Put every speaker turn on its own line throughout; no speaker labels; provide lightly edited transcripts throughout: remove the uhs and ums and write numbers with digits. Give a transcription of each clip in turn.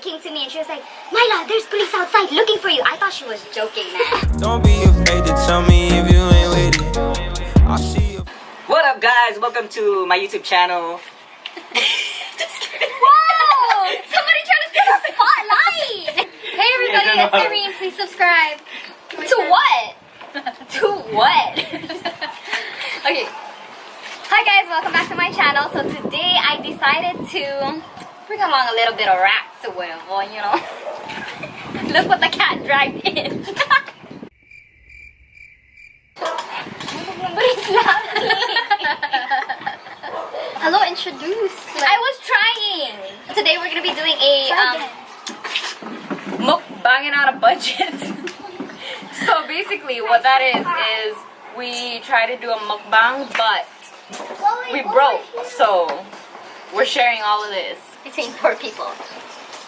came to me and she was like, Myla, there's police outside looking for you. I thought she was joking, man.
Don't be afraid to tell me if you ain't with it. I'll see you.
What up, guys? Welcome to my YouTube channel.
Just kidding. Whoa! Somebody trying to steal the spotlight! Hey everybody, it's Irene. Please subscribe. To what? To what? Okay. Hi guys, welcome back to my channel. So today I decided to bring along a little bit of rats or whatever, you know. Look what the cat dragged in. But he's laughing. Hello, introduce. I was trying. Today we're gonna be doing a mukbangin on a budget. So basically, what that is we try to do a mukbang, but we broke, so we're sharing all of this between 4 people.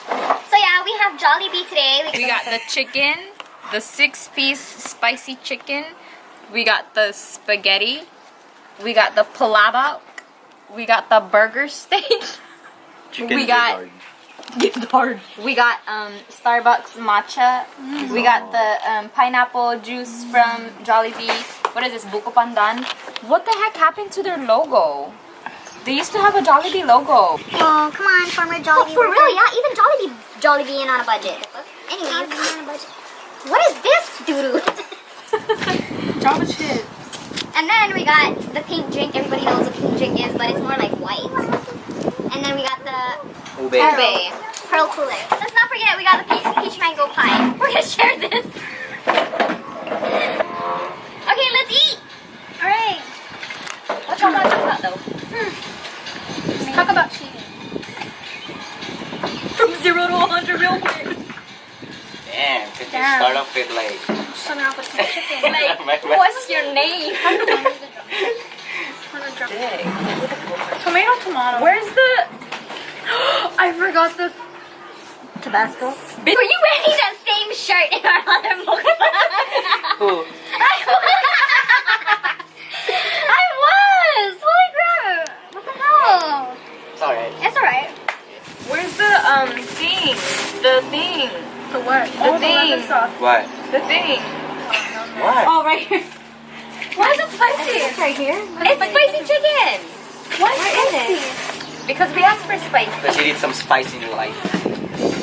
So yeah, we have Jollibee today.
We got the chicken, the 6-piece spicy chicken. We got the spaghetti. We got the palabok. We got the burger steak. We got We got Starbucks matcha. We got the pineapple juice from Jollibee. What is this? Buko Pandan. What the heck happened to their logo? They used to have a Jollibee logo.
Oh, come on, former Jollibee. Oh, for real, yeah, even Jollibee on a budget. Anyways, on a budget. What is this doo-doo?
Java chip.
And then we got the pink drink. Everybody knows what pink drink is, but it's more like white. And then we got the
Ube.
Pearl Cooler. Let's not forget, we got the peach mango pie. We're gonna share this. Okay, let's eat. All right. What y'all want to talk about though? Let's talk about cheating. From 0 to 100 real quick.
Damn, could you start off with like...
Starting off with some chicken. Like, what's your name?
Tomato.
Where's the... I forgot the... Tabasco? Were you wearing that same shirt in our other mukbang?
Who?
I was! Holy crap! What the hell?
It's alright.
It's alright.
Where's the thing? The thing.
The what?
The thing.
What?
The thing.
What?
Oh, right here. Why is it spicy? It's right here. It's spicy chicken. Why is it?
Because we asked for spice.
Because you need some spice in your life.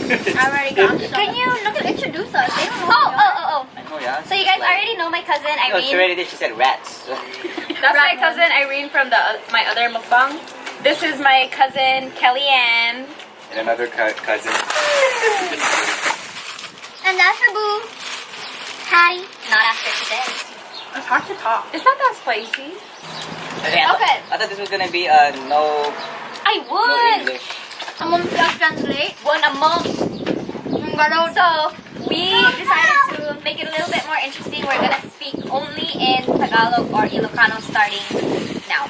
I already got some. Can you introduce us? They don't know. Oh.
I know, yeah.
So you guys already know my cousin
No,
Irene.
she already did. She said rats.
That's my cousin Irene from my other mukbang. This is my cousin Kellyanne.
And another cousin.
And that's her boo, Hattie. Not after today.
It's hard to talk. It's not that spicy.
Okay. I thought this was gonna be no
I would.
English.
Someone please translate. One a month. So we decided to make it a little bit more interesting. We're gonna speak only in Tagalog or Ilocano starting now.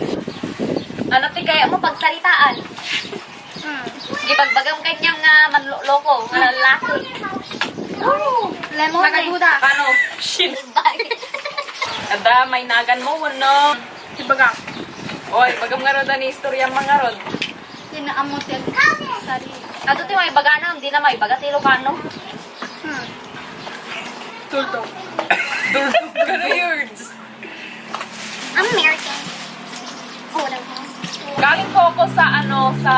Ano ti kaya mo pagsalitaan? Gibagbagam kanyang manloko, nga lalaki. Oh, lemon. Magaduda.
Paano? Shit. Ada, may nagan mo, no? Ibaga. Oy, bagam nga ron ni istorya mga ron.
Tinaamot yan. Sorry. Ato ti may baga na, hindi na may baga ti Ilocano.
Tuldo. Tuldo ka na words.
I'm American. Oh, whatever.
Galing po ako sa sa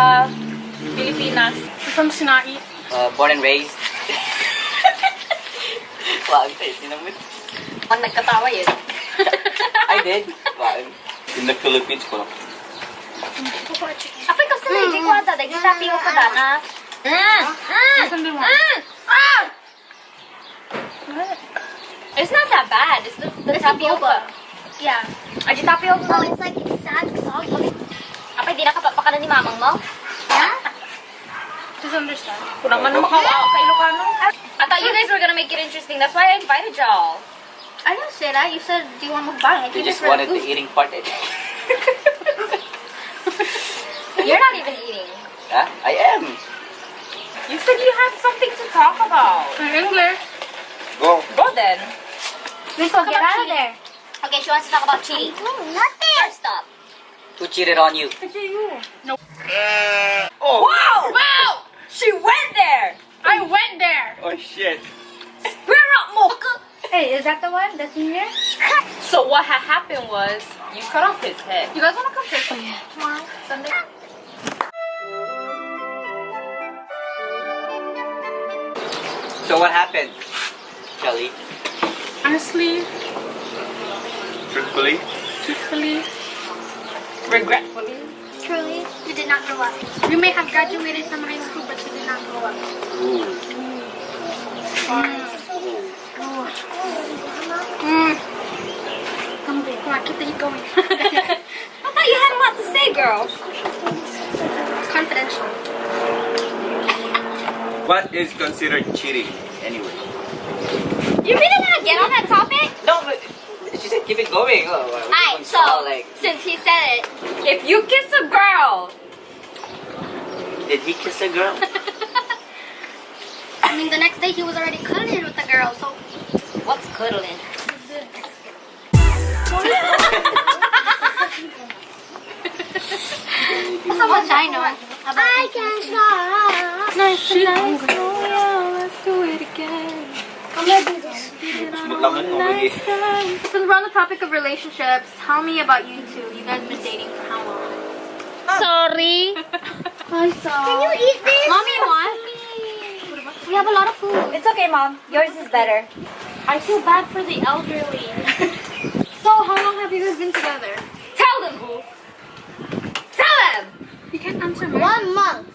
Pilipinas. From Sinai.
Born and raised. Wag, hindi naman.
Ang nagkatawa yun.
I did. Wag. In the Philippines ko lang.
Apay kasi na hindi ko ata. Dahil tapio ko dana. It's not that bad. It's the tapioca. Yeah. Aji tapioca. Oh, it's like sad, soggy. Apay, di nakapapakanan ni mamang mo? Yeah?
Just understand. Kung naman makawa ka Ilocano.
I thought you guys were gonna make it interesting. That's why I invited y'all. I didn't say that. You said, do you want mukbang?
You just wanted the eating part.
You're not even eating.
Huh? I am.
You said you had something to talk about.
In English.
Go.
Go then.
Let's go. Get out of there. Okay, she wants to talk about cheating. Nothing. First up.
Who cheated on you?
It's you. No.
Oh.
Wow! Wow! She went there!
shit.
Square up, mocha. Hey, is that the one? The senior?
So what had happened was you cut off his head.
You guys want to come fish tomorrow, Sunday?
So what happened, Kelly?
Honestly,
Truthfully?
regretfully.
Truly, you did not grow up. You may have graduated from high school, but you did not grow up.
Ooh.
Come on, keep the heat going. I thought you had a lot to say, girl. It's confidential.
What is considered cheating anyway?
You really want to get on that topic?
No, but she said keep it going. Oh,
Alright, so, since he said it, if you kiss a girl,
did he kiss a girl?
I mean, the next day he was already cuddling with the girl, so what's cuddling? That's how much I know. I can fly.
Nice and nice. Oh yeah, let's do it again.
I'm gonna do this.
Smooth lang mo, okay.
Since we're on the topic of relationships, tell me about you two. You guys been dating for how long? Sorry. I'm sorry. Can you eat this? Mommy, you want? We have a lot of food.
It's okay, Mom. Yours is better.
I feel bad for the elderly. So, how long have you guys been together? Tell them, boo. Tell them. You can't answer me.
1 month.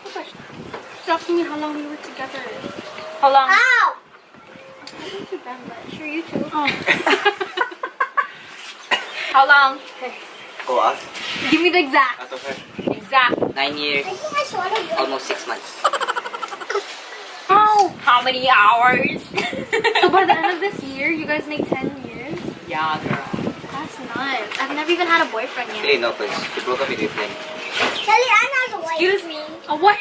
She's asking me how long we were together.
How long?
Ow!
I think you're bad, but sure you too.
Oh. How long?
Go us.
Give me the exact.
Out of her.
Exact.
9 years. Almost 6 months.
Oh.
How many hours?
So by the end of this year, you guys make 10 years?
Yeah, girl.
That's nuts. I've never even had a boyfriend yet.
Really, no, because she broke up with him.
Kelly, Anna has a wife.
Excuse me.
A wife?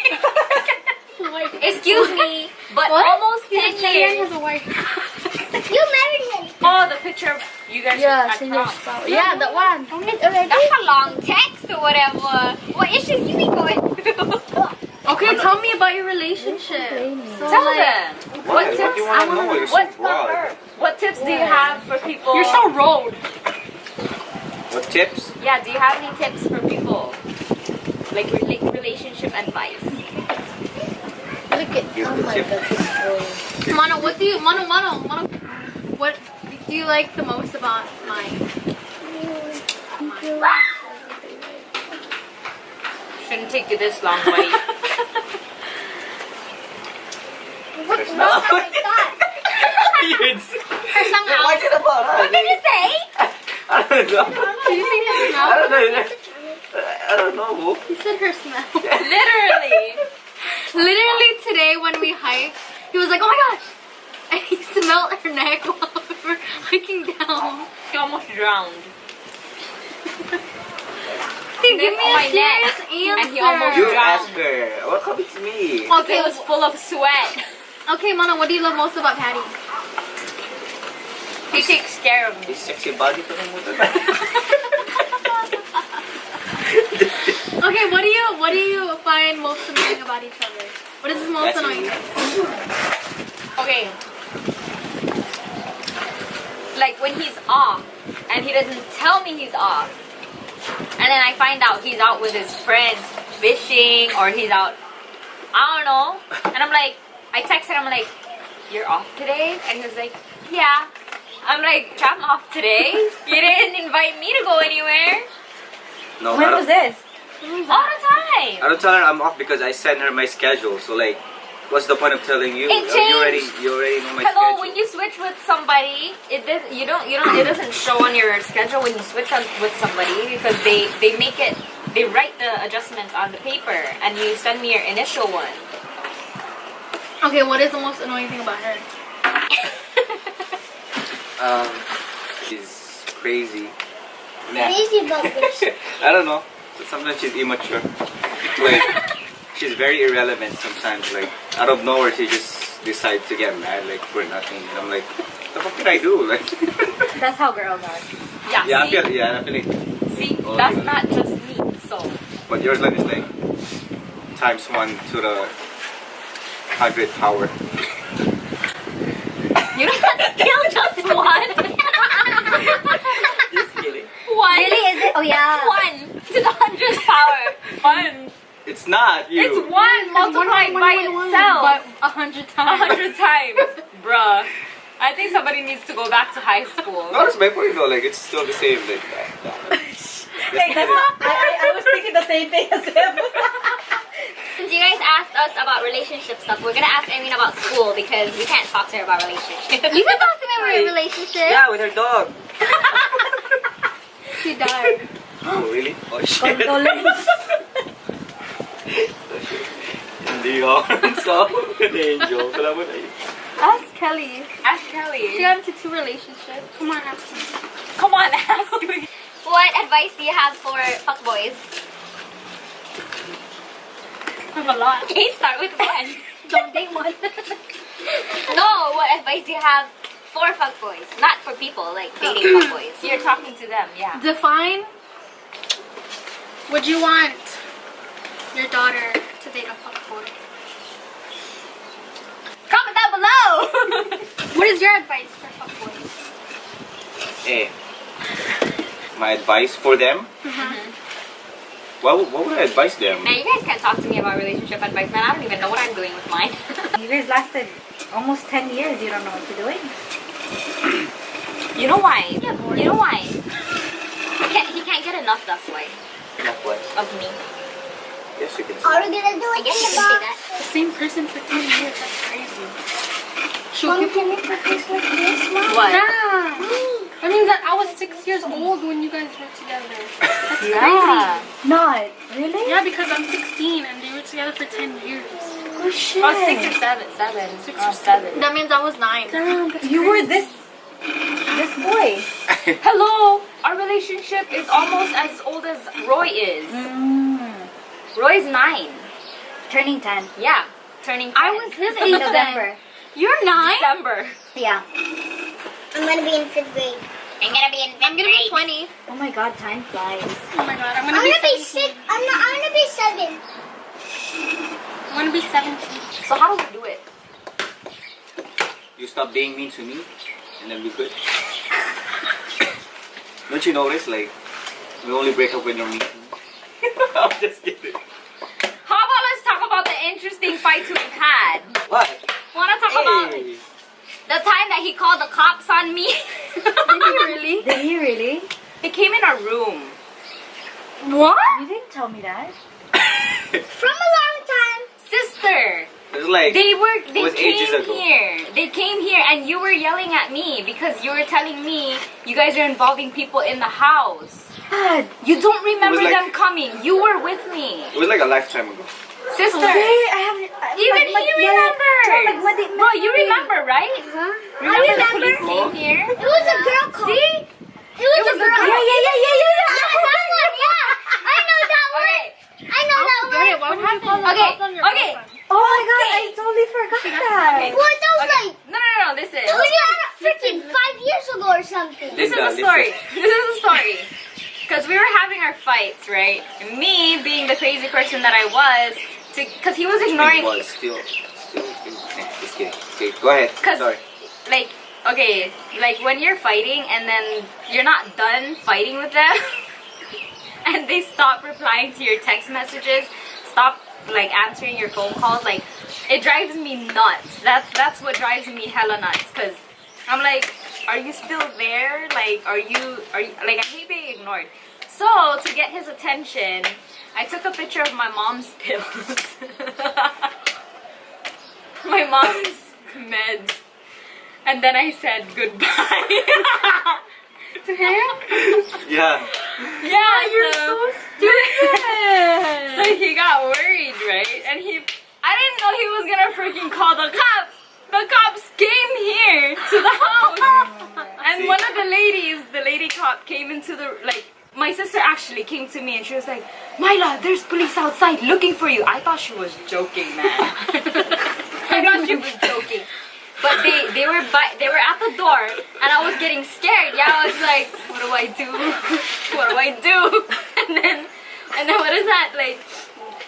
Excuse me. But
What?
almost 10
Kellyanne
years.
has a wife.
You married him.
Oh, the picture of you guys at prom.
Yeah, that one.
That's a long text or whatever. What issues you be going through?
Okay, tell me about your relationship. So,
Tell
like,
them.
What
tips?
do you want to know? You're so broad.
What tips do you have for people?
You're so road.
What tips?
Yeah, do you have any tips for people? Like relationship advice.
Here's the tip.
Mono, what do you, Mono, what do you like the most about mine?
Shouldn't take you this long, buddy.
What's wrong with that?
Her somehow.
What's it about?
What did you say?
I don't know.
Did you say her
I
smell?
don't know. I don't know.
He said her smell.
Literally.
Literally today when we hiked, he was like, oh my gosh. And he smelled her neck while we were hiking down.
She almost drowned.
Hey, give me
on
a
my neck,
serious answer.
and he almost
You
drowned.
ask her. What happened to me?
Okay,
It was full of sweat.
okay, Mono, what do you love most about Patty?
He takes care of me.
This sexy body ko ng motor.
Okay, what do you find most annoying about each other? What is most
That's
annoying?
easy.
Okay. Like when he's off and he doesn't tell me he's off. And then I find out he's out with his friends fishing or he's out, I don't know. And I'm like, I text him, I'm like, you're off today? And he was like, yeah. I'm like, I'm off today. You didn't invite me to go anywhere.
No,
When was this?
All the time.
I don't tell her I'm off because I send her my schedule. So like, what's the point of telling you?
It
You already
changed.
know my
Hello,
schedule.
when you switch with somebody, it doesn't show on your schedule when you switch with somebody because they write the adjustments on the paper and you send me your initial one.
Okay, what is the most annoying thing about her?
She's crazy.
Crazy about this.
I don't know. So sometimes she's immature. Like, she's very irrelevant sometimes. Like, out of nowhere, she just decides to get mad, like, for nothing. And I'm like, what the fuck did I do? Like,
That's how girls are.
Yeah,
yeah, I
see?
feel like,
See,
Oh,
that's
yeah.
not just me. So
but yours like is like times 1 to the 100 power.
You know that's still just one.
Just kidding.
One.
Really? Is it? Oh yeah.
1 to the 100th power.
1.
It's not you.
It's 1 multiplied by itself.
But 100 times.
100 times. Bruh. I think somebody needs to go back to high school.
No, that's my point though. Like it's still the same. Like that.
I was thinking the same thing as him.
Since you guys asked us about relationship stuff, we're gonna ask Irene about school because we can't talk to her about relationships. You can talk to me about your relationship.
Yeah, with her dog.
She died.
Oh really? Oh shit. Hindi ako. So, angel. Wala mo na yun.
Ask Kelly.
Ask
She
Kelly.
got into 2 relationships. Come on, ask me.
Come on, ask me.
What advice do you have for fuckboys?
I have a lot.
Okay, start with 1.
Don't date one.
No, what advice do you have for fuckboys? Not for people, like dating fuckboys.
You're talking to them, yeah.
Define. Would you want your daughter to date a fuckboy?
Comment down below!
What is your advice for fuckboys?
Eh. My advice for them? What would I advise them?
Now you guys can't talk to me about relationship advice, man. I don't even know what I'm doing with mine.
You guys lasted almost 10 years. You don't know what you're doing.
You know why?
Yeah, boy.
You know why? He can't get enough, that's why.
Enough what?
Of me.
Yes, you can say.
Are we gonna do
I guess you can say that.
The same person for 10 years. That's crazy. Mom, can we put this like this, Mom?
What?
Yeah. That means that I was 6 years old when you guys were together. That's crazy.
Yeah.
Not really.
Yeah, because I'm 16 and they were together for 10 years.
Oh shit.
Oh, 6 or 7. 7.
6
Oh,
or 7. That means I was 9. Damn, that's
You were this boy.
Hello! Our relationship is almost as old as Roy is. Roy's 9.
Turning 10.
Yeah. Turning 10.
I was his age
November.
You're 9?
December.
Yeah.
I'm gonna be in 5th grade.
I'm gonna be in 5th
I'm gonna be 20.
Oh my god, time flies.
Oh my god, I'm gonna be 6. I'm gonna be 7. I'm gonna be 17.
So how do we do it?
You stop being mean to me, and then we good. Don't you notice, like, we only break up when you're mean to me? I'm just kidding.
How about let's talk about the interesting fights we've had?
What?
Wanna talk about
Hey.
the time that he called the cops on me?
Did he really?
They came in our room.
What?
You didn't tell me that.
From a long time. Sister,
It was like,
they
was ages
came
ago.
here. They came here and you were yelling at me because you were telling me you guys are involving people in the house.
God.
You don't remember
like-
them coming. You were with me.
it was like a lifetime ago.
Sister.
I have.
Even he remembers. Bro, you remember, right?
Huh?
Remember the police came here?
It was a girl call.
See?
It was a girl.
Yeah.
That one, yeah. I know that one.
Okay.
I know that one.
What happened?
Okay.
Oh my god, I totally forgot that.
Okay.
What, that was like,
No, listen.
it was like freaking 5 years ago or something.
This is a story. This is a story. Because we were having our fights, right? And me, being the crazy person that I was, because he was ignoring me.
Still. Just kidding. Okay, go ahead.
Because,
Sorry.
like, okay, like when you're fighting and then you're not done fighting with them, and they stop replying to your text messages, stop like answering your phone calls, like it drives me nuts. That's what drives me hella nuts. Cause I'm like, are you still there? Like, are you like, I hate being ignored. So to get his attention, I took a picture of my mom's pills. My mom's meds. And then I said goodbye. To him?
Yeah.
Yeah, you're so stupid. So he got worried, right? And I didn't know he was gonna freaking call the cops. The cops came here to the house. And one of the lady cop came into the, like, my sister actually came to me and she was like, Myla, there's police outside looking for you. I thought she was joking, man. I thought she was joking. But they were at the door and I was getting scared. Yeah, I was like, what do I do? What do I do? And then what is that? Like,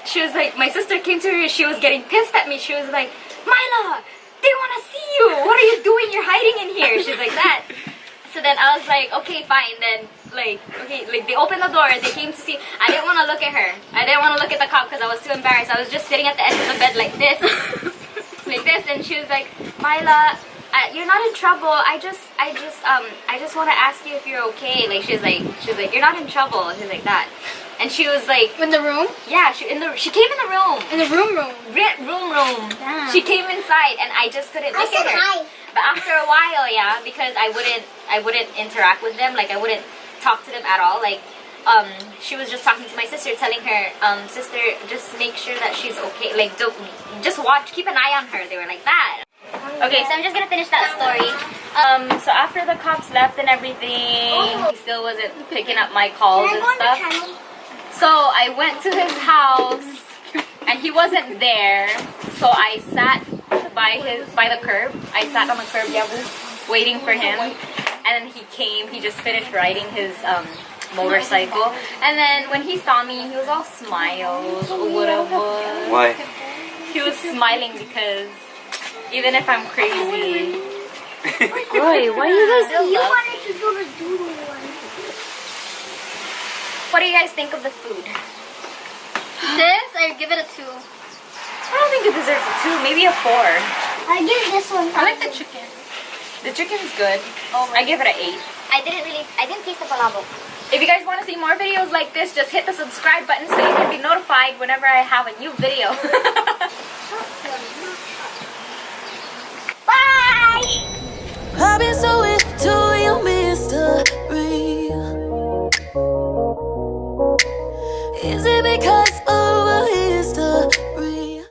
she was like, my sister came to her, she was getting pissed at me. She was like, Myla, they want to see you. What are you doing? You're hiding in here. She's like that. So then I was like, okay, fine. Then like, okay, like they opened the door. They came to see. I didn't want to look at her. I didn't want to look at the cop because I was too embarrassed. I was just sitting at the edge of the bed like this, like this. And she was like, Myla, you're not in trouble. I just want to ask you if you're okay. Like she was like, you're not in trouble. She was like that. And she was like,
In the room?
yeah, she came in the room.
In the room.
Room.
Damn.
She came inside, and I just couldn't look at her. But after a while, yeah, because I wouldn't interact with them, like I wouldn't talk to them at all. Like, she was just talking to my sister, telling her, sister, just make sure that she's okay. Like, don't just watch, keep an eye on her. They were like that. Okay, so I'm just gonna finish that story. So after the cops left and everything, he still wasn't picking up my calls and stuff. So I went to his house, and he wasn't there. So I sat by the curb. I sat on the curb, waiting for him. And then he came. He just finished riding his motorcycle. And then when he saw me, he was all smiles or whatever.
Why?
He was smiling because even if I'm crazy. Roy, why you guys still
You
love?
wanted to do the doodle one.
What do you guys think of the food?
This, I give it a 2.
I don't think it deserves a 2, maybe a 4.
I give this one.
I like the chicken. The chicken's good. I give it an 8.
I didn't taste the palabok.
If you guys want to see more videos like this, just hit the subscribe button so you can be notified whenever I have a new video.